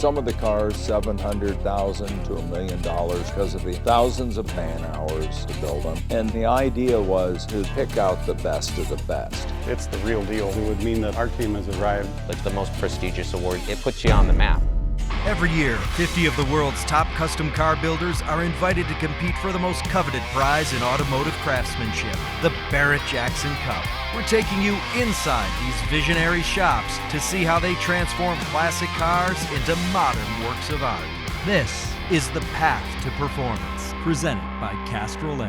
Some of the cars, $700,000 to $1 million because of the thousands of man hours to build them. And the idea was to pick out the best of the best. It's the real deal. It would mean that our team has arrived. Like the most prestigious award, it puts you on the map. Every year, 50 of the world's top custom car builders are invited to compete for the most coveted prize in automotive craftsmanship, the Barrett-Jackson Cup. We're taking you inside these visionary shops to see how they transform classic cars into modern works of art. This is the Path to Performance, presented by Castrol.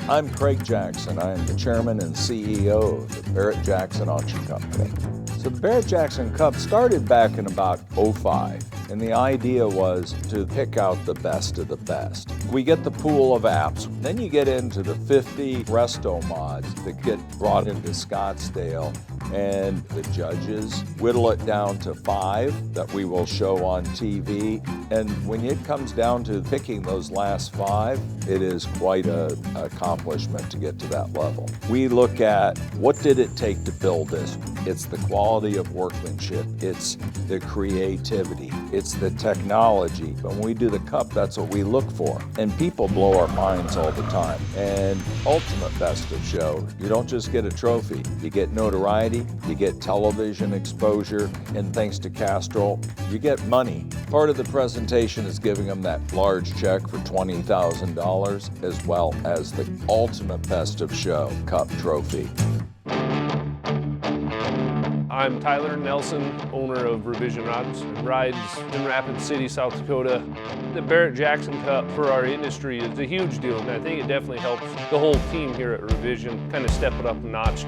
I'm Craig Jackson. I am the chairman and CEO of the Barrett-Jackson Auction Company. So the Barrett-Jackson Cup started back in about '05, and the idea was to pick out the best of the best. We get the pool of apps, then you get into the 50 resto mods that get brought into Scottsdale, and the judges whittle it down to 5 that we will show on TV. And when it comes down to picking those last 5, it is quite an accomplishment to get to that level. We look at what did it take to build this. It's the quality of workmanship, it's the creativity, it's the technology. When we do the cup, that's what we look for. And people blow our minds all the time. And ultimate best of show, you don't just get a trophy, you get notoriety, you get television exposure, and thanks to Castrol, you get money. Part of the presentation is giving them that large check for $20,000, as well as the ultimate best of show cup trophy. I'm Tyler Nelson, owner of Revision Rods. Rides in Rapid City, South Dakota. The Barrett-Jackson Cup for our industry is a huge deal, and I think it definitely helps the whole team here at Revision kind of step it up a notch.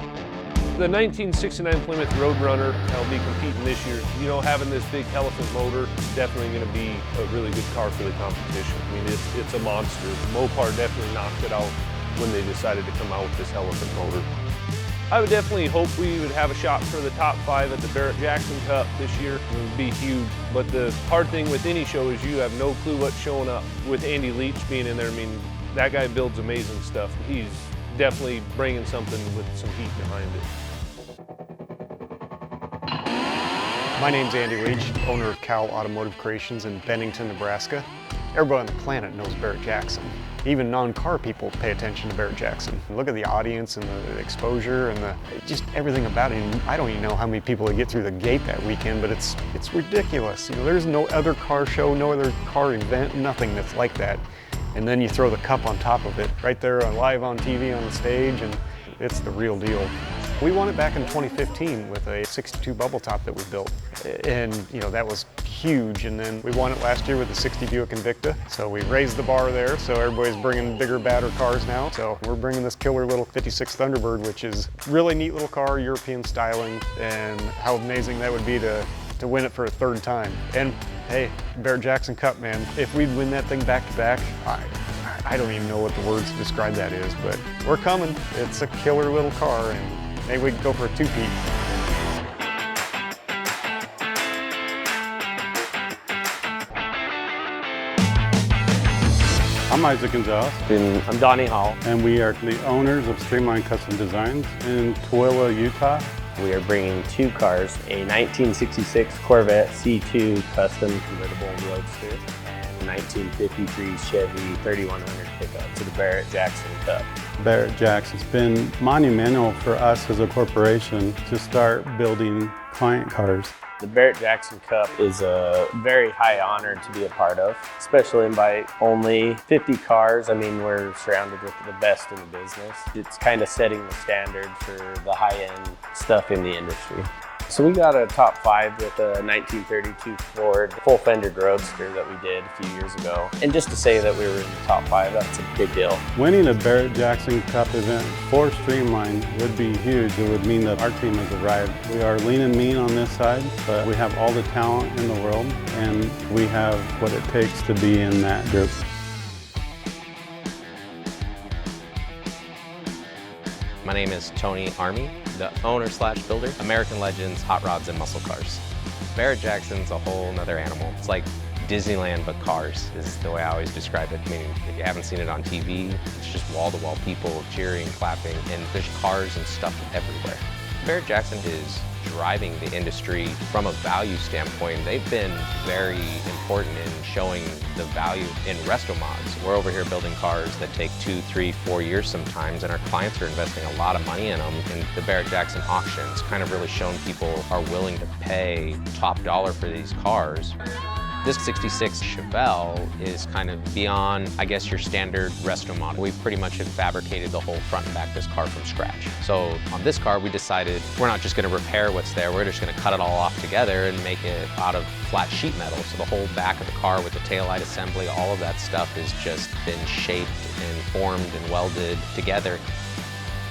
The 1969 Plymouth Roadrunner, I'll be competing this year. You know, having this big elephant motor is definitely going to be a really good car for the competition. I mean, it's a monster. Mopar definitely knocked it out when they decided to come out with this elephant motor. I would definitely hope we would have a shot for the top 5 at the Barrett-Jackson Cup this year. It would be huge. But the hard thing with any show is you have no clue what's showing up. With Andy Leach being in there, I mean, that guy builds amazing stuff. He's definitely bringing something with some heat behind it. My name's Andy Leach, owner of Automotive Creations in Bennington, Nebraska. Everybody on the planet knows Barrett-Jackson. Even non-car people pay attention to Barrett-Jackson. Look at the audience and the exposure and just everything about it. And I don't even know how many people that get through the gate that weekend, but it's ridiculous. You know, there's no other car show, no other car event, nothing that's like that. And then you throw the cup on top of it, right there live on TV on the stage, and it's the real deal. We won it back in 2015 with a 62 bubble top that we built. And you know, that was huge. And then we won it last year with the 60 Buick Invicta. So we raised the bar there. So everybody's bringing bigger, badder cars now. So we're bringing this killer little 56 Thunderbird, which is a really neat little car, European styling. And how amazing that would be to win it for a 3rd time. And hey, Barrett-Jackson Cup, man, if we'd win that thing back to back, I don't even know what the words to describe that is, but we're coming. It's a killer little car, and maybe we can go for a 2-peat. I'm Isaac Gonzales. And I'm Donnie Hall. And we are the owners of Streamline Custom Designs in Tooele, Utah. We are bringing 2 cars, a 1966 Corvette C2 custom convertible roadster and a 1953 Chevy 3100 pickup to the Barrett-Jackson Cup. Barrett-Jackson's been monumental for us as a corporation to start building client cars. The Barrett-Jackson Cup is a very high honor to be a part of, especially by only 50 cars. I mean, we're surrounded with the best in the business. It's kind of setting the standard for the high-end stuff in the industry. So we got a top 5 with a 1932 Ford full-fendered Roadster that we did a few years ago. And just to say that we were in the top 5, that's a big deal. Winning a Barrett-Jackson Cup event for Streamline would be huge. It would mean that our team has arrived. We are lean and mean on this side, but we have all the talent in the world, and we have what it takes to be in that group. My name is Tony Arme, the owner/builder, American Legends, Hot Rods, and Muscle Cars. Barrett-Jackson's a whole nother animal. It's like Disneyland, but cars is the way I always describe it. Meaning, if you haven't seen it on TV, it's just wall-to-wall people cheering, clapping, and there's cars and stuff everywhere. Barrett-Jackson is driving the industry from a value standpoint. They've been very important in showing the value in resto mods. We're over here building cars that take 2, 3, 4 years sometimes, and our clients are investing a lot of money in them. And the Barrett-Jackson auctions kind of really shown people are willing to pay top dollar for these cars. This 66 Chevelle is kind of beyond, I guess, your standard resto model. We pretty much have fabricated the whole front and back of this car from scratch. So on this car, we decided we're not just going to repair what's there, we're just going to cut it all off together and make it out of flat sheet metal. So the whole back of the car with the taillight assembly, all of that stuff has just been shaped and formed and welded together.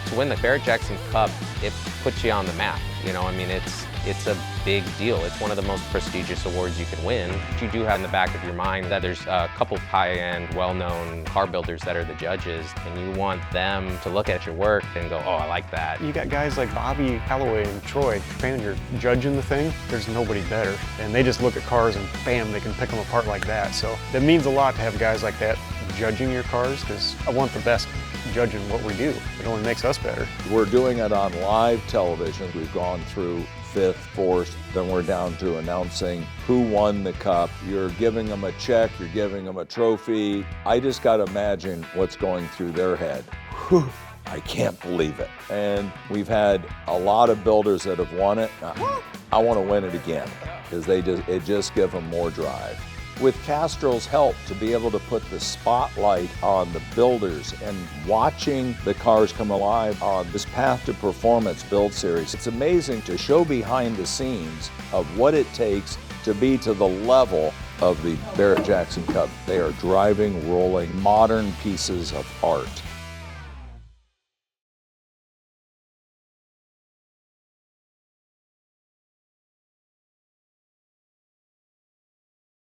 To win the Barrett-Jackson Cup, it puts you on the map. You know, I mean, it's a big deal. It's one of the most prestigious awards you can win. You do have in the back of your mind that there's a couple high-end, well-known car builders that are the judges, and you want them to look at your work and go, oh, I like that. You got guys like Bobby Calloway and Troy. Man, you're judging the thing, there's nobody better. And they just look at cars and bam, they can pick them apart like that. So that means a lot to have guys like that judging your cars, because I want the best judging what we do. It only makes us better. We're doing it on live television. We've gone through 5th, 4th, then we're down to announcing who won the cup. You're giving them a check, you're giving them a trophy. I just got to imagine what's going through their head. Whew, I can't believe it. And we've had a lot of builders that have won it. I want to win it again, because it just gives them more drive. With Castrol's help, to be able to put the spotlight on the builders and watching the cars come alive on this Path to Performance build series, it's amazing to show behind the scenes of what it takes to be to the level of the Barrett-Jackson Cup. They are driving, rolling, modern pieces of art.